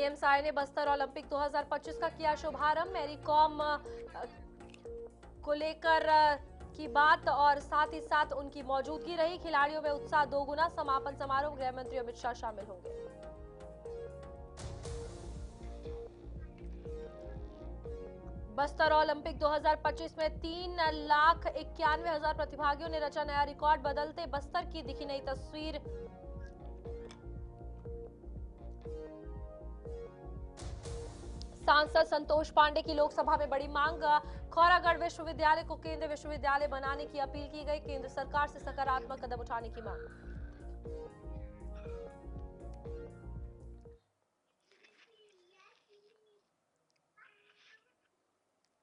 CM Sai ने Bastar Olympic 2025 का किया शुभारंभ। मैरी कॉम को लेकर की बात और साथ ही साथ उनकी मौजूदगी रही। खिलाड़ियों में उत्साह दोगुना। समापन समारोह गृह मंत्री अमित शाह शामिल होंगे। बस्तर ओलंपिक 2025 में 3,91,000 प्रतिभागियों ने रचा नया रिकॉर्ड। बदलते बस्तर की दिखी नई तस्वीर। सांसद संतोष पांडे की लोकसभा में बड़ी मांग। खौरागढ़ विश्वविद्यालय को केंद्रीय विश्वविद्यालय बनाने की अपील की गई। केंद्र सरकार से सकारात्मक कदम उठाने की मांग।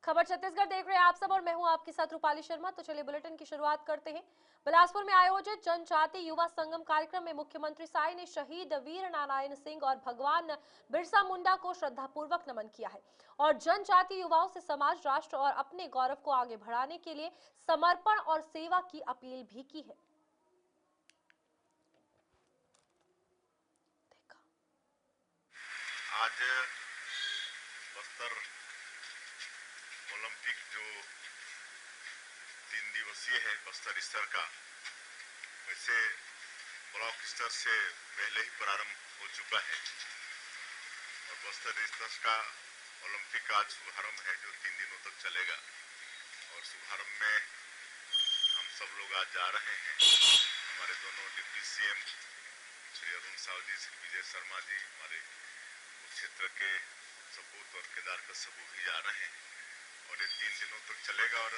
खबर छत्तीसगढ़ देख रहे हैं आप सब और मैं हूं आपके साथ रूपाली शर्मा। तो चलिए बुलेटिन की शुरुआत करते हैं। बिलासपुर में आयोजित जनजाति युवा संगम कार्यक्रम में मुख्यमंत्री साय ने शहीद वीर नारायण सिंह और भगवान बिरसा मुंडा को श्रद्धापूर्वक नमन किया है और जनजाति युवाओं से समाज, राष्ट्र और अपने गौरव को आगे बढ़ाने के लिए समर्पण और सेवा की अपील भी की है। आज बस्तर ओलंपिक जो 3 दिवसीय है बस्तर स्तर का, वैसे ब्लॉक स्तर से पहले ही प्रारंभ हो चुका है और बस्तर स्तर का ओलंपिक आज शुभारंभ है जो 3 दिनों तक चलेगा। और शुभारंभ में हम सब लोग आज जा रहे हैं। हमारे दोनों डिप्टी सीएम श्री अरुण साव जी, श्री विजय शर्मा जी, हमारे क्षेत्र के सपूत और केदार कश्यप भी जा रहे हैं और ये 3 दिनों तक चलेगा। और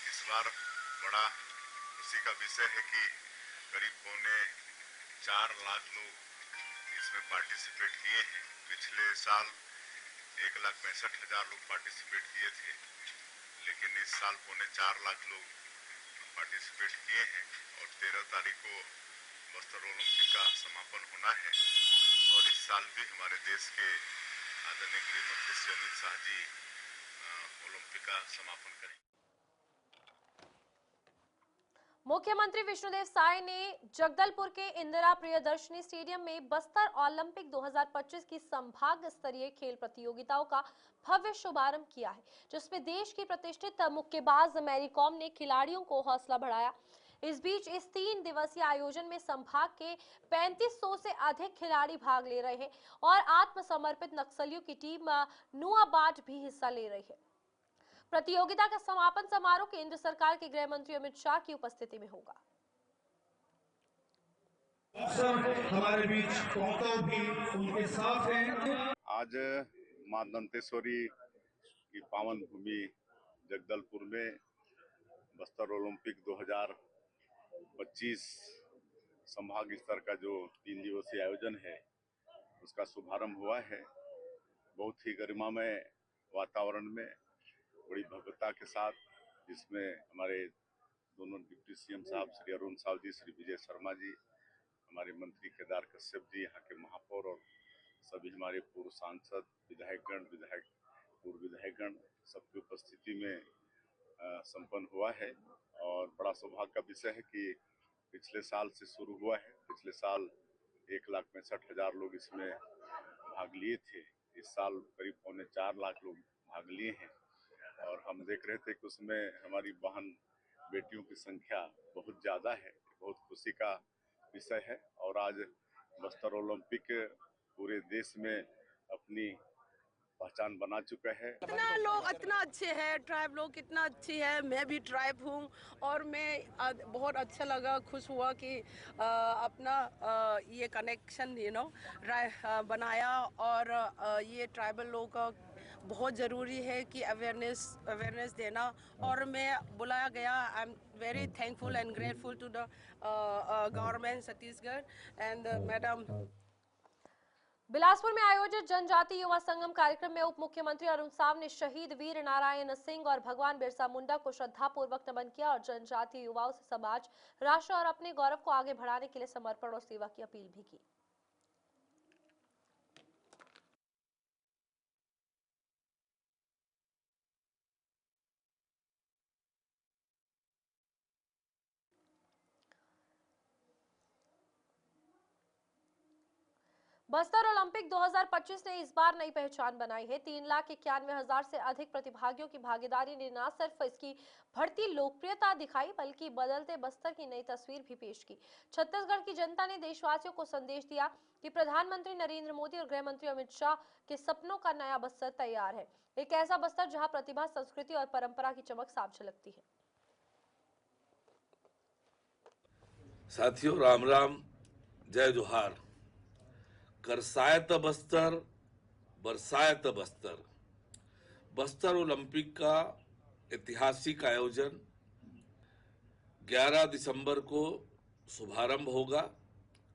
इस बार बड़ा खुशी का विषय है कि करीब 4.25 लाख लोग इसमें पार्टिसिपेट किए हैं। पिछले साल 1,65,000 लोग पार्टिसिपेट किए थे, लेकिन इस साल 4.25 लाख लोग पार्टिसिपेट किए हैं और 13 तारीख को बस्तर ओलंपिक का समापन होना है। और इस साल भी हमारे देश के आदरणीय गृह मंत्री श्री अमित शाह जी ओलंपिक का समापन करेंगे। मुख्यमंत्री विष्णुदेव साय ने जगदलपुर के इंदिरा प्रियदर्शनी स्टेडियम में बस्तर ओलंपिक 2025 की संभाग स्तरीय खेल प्रतियोगिताओं का भव्य शुभारंभ किया है, जिसमें देश की प्रतिष्ठित मुक्केबाज मैरी कॉम ने खिलाड़ियों को हौसला बढ़ाया। इस बीच इस 3 दिवसीय आयोजन में संभाग के 3500 से अधिक खिलाड़ी भाग ले रहे हैं और आत्मसमर्पित नक्सलियों की टीम नुआबाट भी हिस्सा ले रही है। प्रतियोगिता का समापन समारोह केंद्र सरकार के गृह मंत्री अमित शाह की उपस्थिति में होगा। हमारे बीच भी उनके साथ हैं। आज मां दंतेश्वरी की पावन भूमि जगदलपुर में बस्तर ओलंपिक 2025 संभाग स्तर का जो 3 दिवसीय आयोजन है उसका शुभारंभ हुआ है। बहुत ही गरिमामय वातावरण में बड़ी भव्यता के साथ, जिसमें हमारे दोनों डिप्टी सीएम साहब श्री अरुण साव जी, श्री विजय शर्मा जी, हमारे मंत्री केदार कश्यप जी, यहाँ के महापौर और सभी हमारे पूर्व सांसद, विधायकगण, पूर्व विधायकगण सबकी उपस्थिति में संपन्न हुआ है। और बड़ा सौभाग्य का विषय है कि पिछले साल से शुरू हुआ है। पिछले साल 1,65,000 लोग इसमें भाग लिए थे। इस साल करीब 4.25 लाख लोग भाग लिए हैं और हम देख रहे थे कि उसमें हमारी बहन बेटियों की संख्या बहुत ज़्यादा है। बहुत खुशी का विषय है। और आज बस्तर ओलंपिक पूरे देश में अपनी पहचान बना चुका है। इतना लोग इतना अच्छे हैं, ट्राइब लोग कितना अच्छी है। मैं भी ट्राइब हूँ और मैं बहुत अच्छा लगा, खुश हुआ कि अपना ये कनेक्शन बनाया। और ये ट्राइबल लोग का बहुत ज़रूरी है कि अवेयरनेस देना। और मैं बुलाया गया। I am very thankful and grateful to the government Chhattisgarh and madam. Bilaspur में आयोजित जनजाति युवा संगम कार्यक्रम में उप मुख्यमंत्री अरुण साव ने शहीद वीर नारायण सिंह और भगवान बिरसा मुंडा को श्रद्धापूर्वक नमन किया और जनजातीय युवाओं से समाज, राष्ट्र और अपने गौरव को आगे बढ़ाने के लिए समर्पण और सेवा की अपील भी की। बस्तर ओलंपिक 2025 ने इस बार नई पहचान बनाई है। 3,91,000 से अधिक प्रतिभागियों की भागीदारी ने न सिर्फ इसकी बढ़ती लोकप्रियता दिखाई बल्कि बदलते बस्तर की नई तस्वीर भी पेश की। छत्तीसगढ़ की जनता ने देशवासियों को संदेश दिया कि प्रधानमंत्री नरेंद्र मोदी और गृह मंत्री अमित शाह के सपनों का नया बस्तर तैयार है। एक ऐसा बस्तर जहां प्रतिभा, संस्कृति और परंपरा की चमक साफ झलकती है। साथियों, राम राम, जय जोहार। करसायत बस्तर, बरसायत बस्तर। बस्तर ओलंपिक का ऐतिहासिक आयोजन 11 दिसंबर को शुभारंभ होगा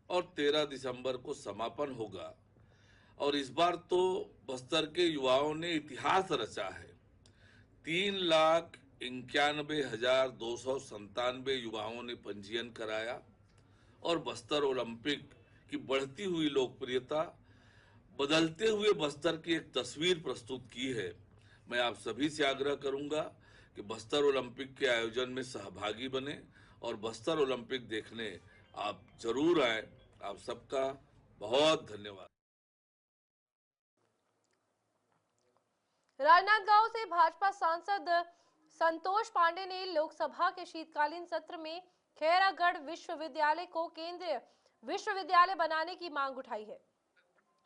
और 13 दिसंबर को समापन होगा। और इस बार तो बस्तर के युवाओं ने इतिहास रचा है। 3,91,297 युवाओं ने पंजीयन कराया और बस्तर ओलंपिक की बढ़ती हुई लोकप्रियता, बदलते हुए बस्तर की एक तस्वीर प्रस्तुत की है। मैं आप सभी से आग्रह करूंगा कि बस्तर ओलंपिक के आयोजन में सहभागी बने और बस्तर ओलंपिक देखने आप जरूर आए। आप सबका बहुत धन्यवाद। राजनांदगांव से भाजपा सांसद संतोष पांडे ने लोकसभा के शीतकालीन सत्र में खैरागढ़ विश्वविद्यालय को केंद्रीय विश्वविद्यालय बनाने की मांग उठाई है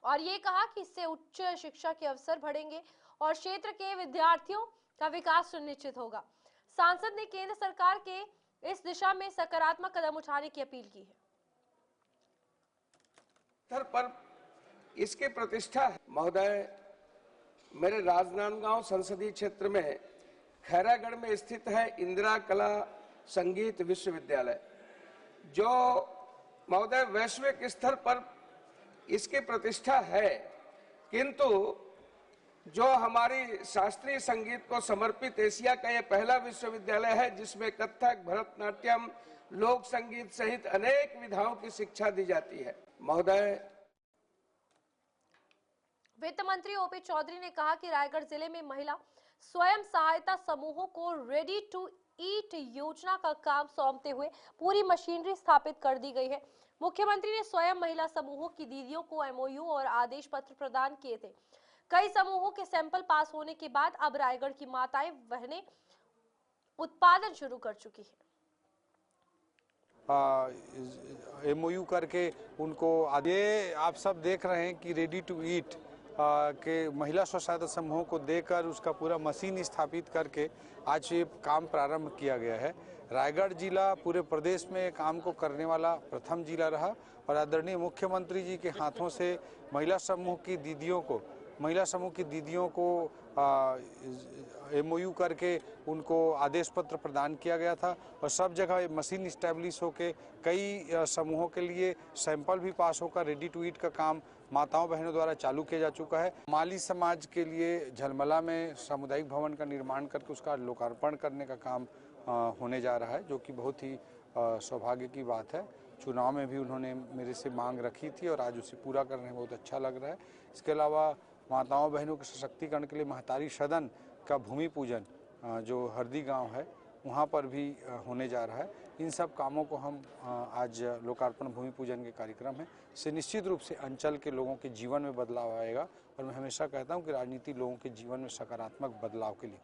और ये कहा कि इससे उच्च शिक्षा के अवसर बढ़ेंगे और क्षेत्र के विद्यार्थियों का विकास सुनिश्चित होगा। सांसद ने केंद्र सरकार के इस दिशा में सकारात्मक कदम उठाने की अपील की है। पर इसकी प्रतिष्ठा है महोदय। मेरे राजनांदगांव संसदीय क्षेत्र में खैरागढ़ में स्थित है इंदिरा कला संगीत विश्वविद्यालय, जो महोदय वैश्विक स्तर पर इसकी प्रतिष्ठा है, किंतु जो हमारी शास्त्रीय संगीत को समर्पित एशिया का यह पहला विश्वविद्यालय है जिसमें कथक, भरतनाट्यम, लोक संगीत सहित अनेक विधाओं की शिक्षा दी जाती है। महोदय, वित्त मंत्री ओपी चौधरी ने कहा कि रायगढ़ जिले में महिला स्वयं सहायता समूहों को रेडी टू ईट योजना का काम सौंपते हुए पूरी मशीनरी स्थापित कर दी गई है। मुख्यमंत्री ने स्वयं महिला समूहों की दीदियों को एमओयू और आदेश पत्र प्रदान किए थे। कई समूहों के सैंपल पास होने के बाद अब रायगढ़ की माताएं बहनें उत्पादन शुरू कर चुकी है। एमओयू करके उनको ये आप सब देख रहे हैं कि रेडी टू ईट के महिला स्व सहायता समूहों को देकर उसका पूरा मशीन स्थापित करके आज ये काम प्रारंभ किया गया है। रायगढ़ जिला पूरे प्रदेश में काम को करने वाला प्रथम जिला रहा और आदरणीय मुख्यमंत्री जी के हाथों से महिला समूह की दीदियों को एमओयू करके उनको आदेश पत्र प्रदान किया गया था और सब जगह मशीन इस्टेब्लिश होकर कई समूहों के लिए सैंपल भी पास होकर रेडी टू ईट का काम माताओं बहनों द्वारा चालू किया जा चुका है। माली समाज के लिए झलमला में सामुदायिक भवन का निर्माण करके उसका लोकार्पण करने का काम होने जा रहा है, जो कि बहुत ही सौभाग्य की बात है। चुनाव में भी उन्होंने मेरे से मांग रखी थी और आज उसे पूरा करने में बहुत अच्छा लग रहा है। इसके अलावा माताओं बहनों के सशक्तिकरण के लिए महतारी सदन का भूमि पूजन जो हरदी गांव है वहां पर भी होने जा रहा है। इन सब कामों को हम आज लोकार्पण भूमि पूजन के कार्यक्रम है, इससे निश्चित रूप से अंचल के लोगों के जीवन में बदलाव आएगा और मैं हमेशा कहता हूं कि राजनीति लोगों के जीवन में सकारात्मक बदलाव के लिए।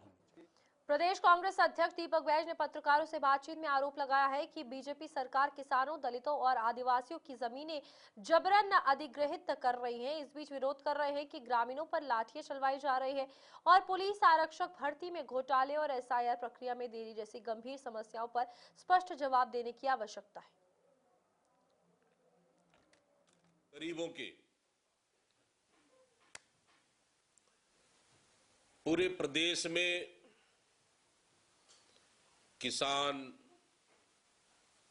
प्रदेश कांग्रेस अध्यक्ष दीपक बैज ने पत्रकारों से बातचीत में आरोप लगाया है कि बीजेपी सरकार किसानों, दलितों और आदिवासियों की जमीनें जबरन अधिग्रहित कर रही है। इस बीच विरोध कर रहे हैं कि ग्रामीणों पर लाठियां चलवाई जा रही है और पुलिस आरक्षक भर्ती में घोटाले और एसआईआर प्रक्रिया में देरी जैसी गंभीर समस्याओं पर स्पष्ट जवाब देने की आवश्यकता है। गरीबों के पूरे प्रदेश में किसान,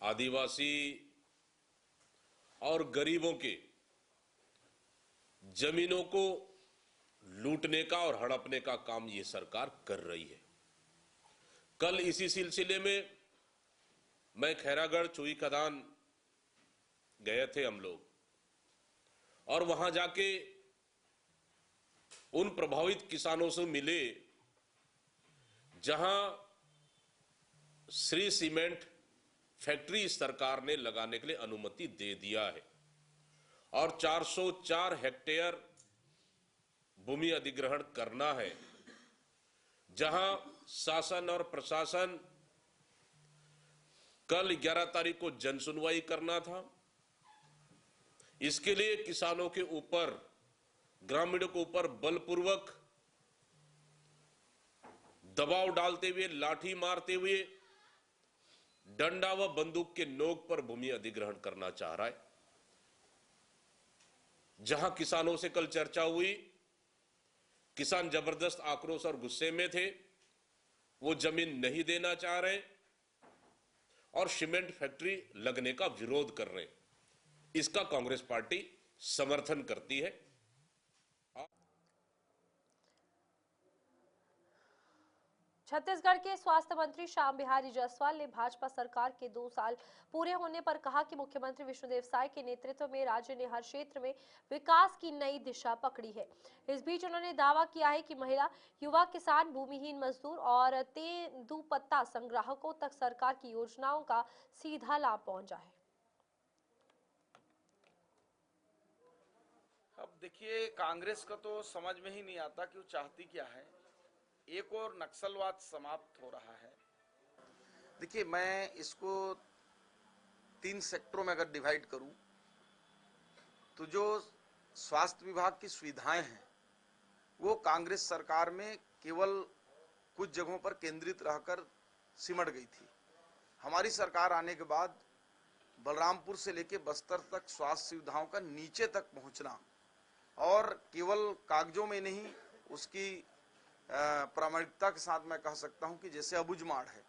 आदिवासी और गरीबों के जमीनों को लूटने का और हड़पने का काम ये सरकार कर रही है। कल इसी सिलसिले में मैं खैरागढ़ चुई खदान गए थे हम लोग और वहां जाके उन प्रभावित किसानों से मिले जहां श्री सीमेंट फैक्ट्री सरकार ने लगाने के लिए अनुमति दे दिया है और 404 हेक्टेयर भूमि अधिग्रहण करना है, जहां शासन और प्रशासन कल 11 तारीख को जनसुनवाई करना था। इसके लिए किसानों के ऊपर, ग्रामीणों के ऊपर बलपूर्वक दबाव डालते हुए, लाठी मारते हुए, डंडा व बंदूक के नोक पर भूमि अधिग्रहण करना चाह रहा है। जहां किसानों से कल चर्चा हुई, किसान जबरदस्त आक्रोश और गुस्से में थे, वो जमीन नहीं देना चाह रहे और सीमेंट फैक्ट्री लगने का विरोध कर रहे हैं। इसका कांग्रेस पार्टी समर्थन करती है। छत्तीसगढ़ के स्वास्थ्य मंत्री श्याम बिहारी जायसवाल ने भाजपा सरकार के 2 साल पूरे होने पर कहा कि मुख्यमंत्री विष्णुदेव साय के नेतृत्व में राज्य ने हर क्षेत्र में विकास की नई दिशा पकड़ी है। इस बीच उन्होंने दावा किया है कि महिला, युवा, किसान, भूमिहीन मजदूर और तेंदूपत्ता संग्राहकों तक सरकार की योजनाओं का सीधा लाभ पहुंचा है। अब देखिए, कांग्रेस का तो समझ में ही नहीं आता कि वो चाहती क्या है। एक और नक्सलवाद समाप्त हो रहा है। देखिए, मैं इसको 3 सेक्टरों में अगर डिवाइड करूं तो जो स्वास्थ्य विभाग की सुविधाएं हैं वो कांग्रेस सरकार में केवल कुछ जगहों पर केंद्रित रहकर सिमट गई थी। हमारी सरकार आने के बाद बलरामपुर से लेकर बस्तर तक स्वास्थ्य सुविधाओं का नीचे तक पहुंचना, और केवल कागजों में नहीं, उसकी प्रामाणिकता के साथ मैं कह सकता हूं कि जैसे अबुझमाड़ है,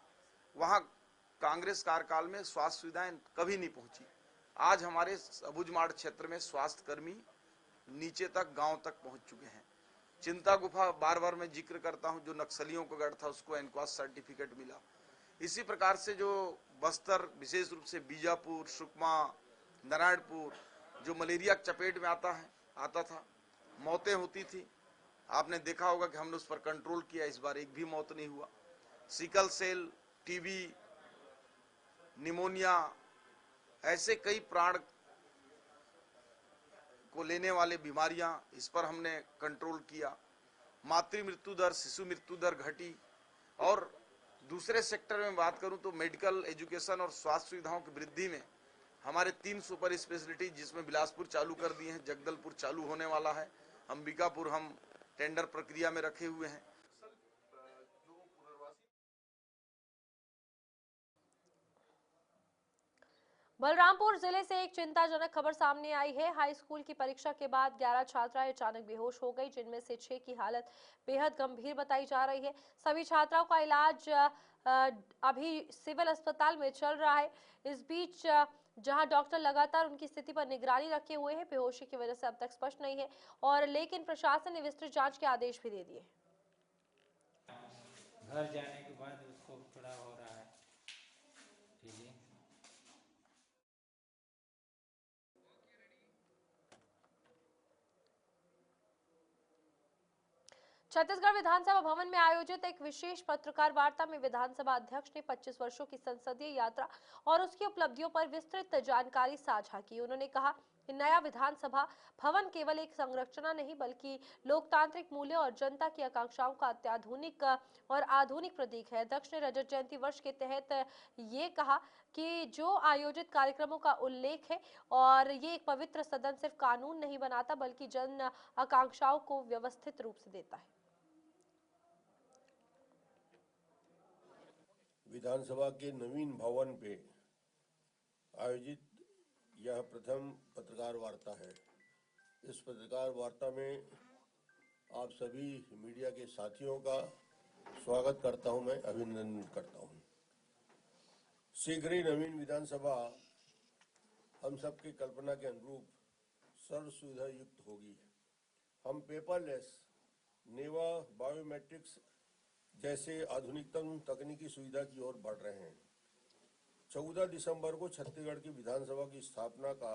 वहां कांग्रेस कार्यकाल में स्वास्थ्य सुविधाएं कभी नहीं पहुंची। आज हमारे अबुझमाड़ क्षेत्र में स्वास्थ्य कर्मी नीचे तक, गांव तक पहुंच चुके हैं। चिंता गुफा बार बार मैं जिक्र करता हूं, जो नक्सलियों का गढ़ था, उसको एनक्वास सर्टिफिकेट मिला। इसी प्रकार से जो बस्तर, विशेष रूप से बीजापुर, सुकमा, नारायणपुर, जो मलेरिया की चपेट में आता था, मौतें होती थी, आपने देखा होगा कि हमने उस पर कंट्रोल किया। इस बार एक भी मौत नहीं हुआ। सिकल सेल, टीबी, निमोनिया, ऐसे कई प्राण को लेने वाले बीमारियां, इस पर हमने कंट्रोल किया। मातृ मृत्यु दर, शिशु मृत्यु दर घटी। और दूसरे सेक्टर में बात करूं तो मेडिकल एजुकेशन और स्वास्थ्य सुविधाओं की वृद्धि में हमारे 3 सुपर स्पेशलिटी, जिसमें बिलासपुर चालू कर दिए हैं, जगदलपुर चालू होने वाला है, अंबिकापुर हम टेंडर प्रक्रिया में रखे हुए हैं। बलरामपुर जिले से एक चिंताजनक खबर सामने आई है। हाई स्कूल की परीक्षा के बाद 11 छात्राएं अचानक बेहोश हो गई, जिनमें से 6 की हालत बेहद गंभीर बताई जा रही है। सभी छात्राओं का इलाज अभी सिविल अस्पताल में चल रहा है। इस बीच जहां डॉक्टर लगातार उनकी स्थिति पर निगरानी रखे हुए हैं, बेहोशी की वजह से अब तक स्पष्ट नहीं है, और लेकिन प्रशासन ने विस्तृत जांच के आदेश भी दे दिए। घर जाने के बाद उसको थोड़ा हो रहा है। ठीक है। छत्तीसगढ़ विधानसभा भवन में आयोजित एक विशेष पत्रकार वार्ता में विधानसभा अध्यक्ष ने 25 वर्षों की संसदीय यात्रा और उसकी उपलब्धियों पर विस्तृत जानकारी साझा की। उन्होंने कहा कि नया विधानसभा भवन केवल एक संरचना नहीं, बल्कि लोकतांत्रिक मूल्यों और जनता की आकांक्षाओं का अत्याधुनिक और आधुनिक प्रतीक है। अध्यक्ष ने रजत जयंती वर्ष के तहत ये कहा कि जो आयोजित कार्यक्रमों का उल्लेख है, और ये एक पवित्र सदन सिर्फ कानून नहीं बनाता, बल्कि जन आकांक्षाओं को व्यवस्थित रूप से देता है। विधानसभा के नवीन भवन पे आयोजित यह प्रथम पत्रकार वार्ता है। इस पत्रकार वार्ता में आप सभी मीडिया के साथियों का स्वागत करता हूं, मैं अभिनंदन करता हूं। शीघ्र ही नवीन विधानसभा हम सबकी कल्पना के अनुरूप सर्व सुविधा युक्त होगी। हम पेपरलेस, नेवा, बायोमेट्रिक्स जैसे आधुनिकतम तकनीकी सुविधा की ओर बढ़ रहे हैं। 14 दिसंबर को छत्तीसगढ़ की विधानसभा की स्थापना का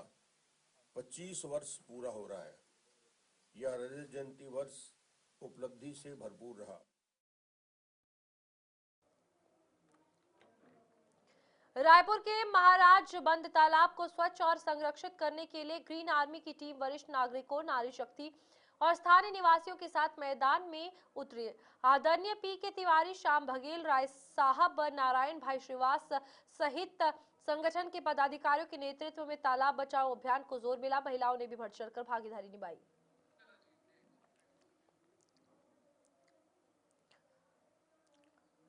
25 वर्ष पूरा हो रहा है। यह रजत जयंती वर्ष उपलब्धि से भरपूर रहा। रायपुर के महाराज बंद तालाब को स्वच्छ और संरक्षित करने के लिए ग्रीन आर्मी की टीम वरिष्ठ नागरिकों, नारी शक्ति और स्थानीय निवासियों के साथ मैदान में उतरी। आदरणीय पी.के. तिवारी, श्याम बघेल, राय साहब, नारायण भाई श्रीवास सहित संगठन के पदाधिकारियों के नेतृत्व में तालाब बचाओ अभियान को जोर मिला। महिलाओं ने भी बढ़ चढ़कर भागीदारी निभाई।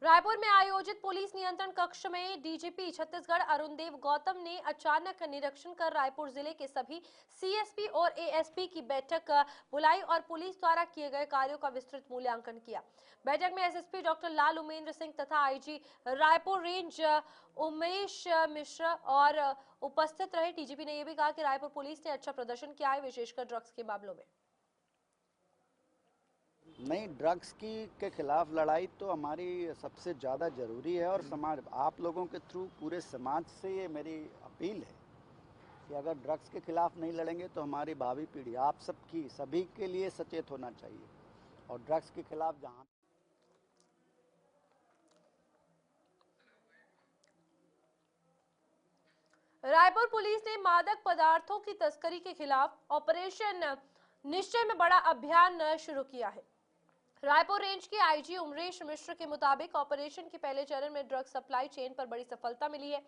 रायपुर में आयोजित पुलिस नियंत्रण कक्ष में डीजीपी छत्तीसगढ़ अरुणदेव गौतम ने अचानक निरीक्षण कर रायपुर जिले के सभी सीएसपी और एएसपी की बैठक बुलाई और पुलिस द्वारा किए गए कार्यों का विस्तृत मूल्यांकन किया। बैठक में एसएसपी डॉक्टर लाल उमेंद्र सिंह तथा आईजी रायपुर रेंज उमेश मिश्रा और उपस्थित रहे। डीजीपी ने यह भी कहा कि रायपुर पुलिस ने अच्छा प्रदर्शन किया है, विशेषकर ड्रग्स के मामलों में। नहीं, ड्रग्स के खिलाफ लड़ाई तो हमारी सबसे ज़्यादा ज़रूरी है और समाज, आप लोगों के थ्रू पूरे समाज से ये मेरी अपील है कि अगर ड्रग्स के खिलाफ नहीं लड़ेंगे तो हमारी भावी पीढ़ी, आप सबकी, सभी के लिए सचेत होना चाहिए। और ड्रग्स के खिलाफ जहाँ रायपुर पुलिस ने मादक पदार्थों की तस्करी के खिलाफ ऑपरेशन निश्चय में बड़ा अभियान शुरू किया है। रायपुर रेंज के आईजी उमेश मिश्र के मुताबिक ऑपरेशन के पहले चरण में ड्रग सप्लाई चेन पर बड़ी सफलता मिली है।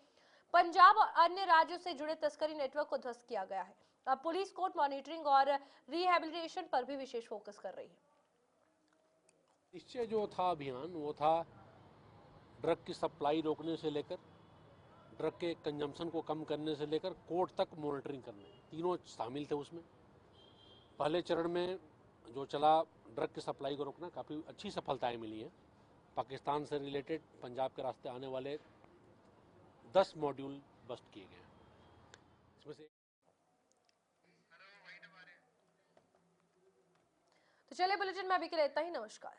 पंजाब और अन्य राज्यों से जुड़े तस्करी नेटवर्क को ध्वस्त किया गया है। अब पुलिस कोर्ट मॉनिटरिंग और रिहेबिलिटेशन पर भी विशेष फोकस कर रही है। निश्चय जो था अभियान वो था ड्रग की सप्लाई रोकने से लेकर ड्रग के कंजम्पशन को कम करने से लेकर कोर्ट तक मॉनिटरिंग करने, तीनों शामिल थे उसमें। पहले चरण में जो चला ड्रग की सप्लाई को रोकना, काफ़ी अच्छी सफलताएं मिली हैं। पाकिस्तान से रिलेटेड पंजाब के रास्ते आने वाले 10 मॉड्यूल बस्ट किए गए हैं। इसमें से तो चलिए बुलेटिन में अभी के लिए इतना ही। नमस्कार।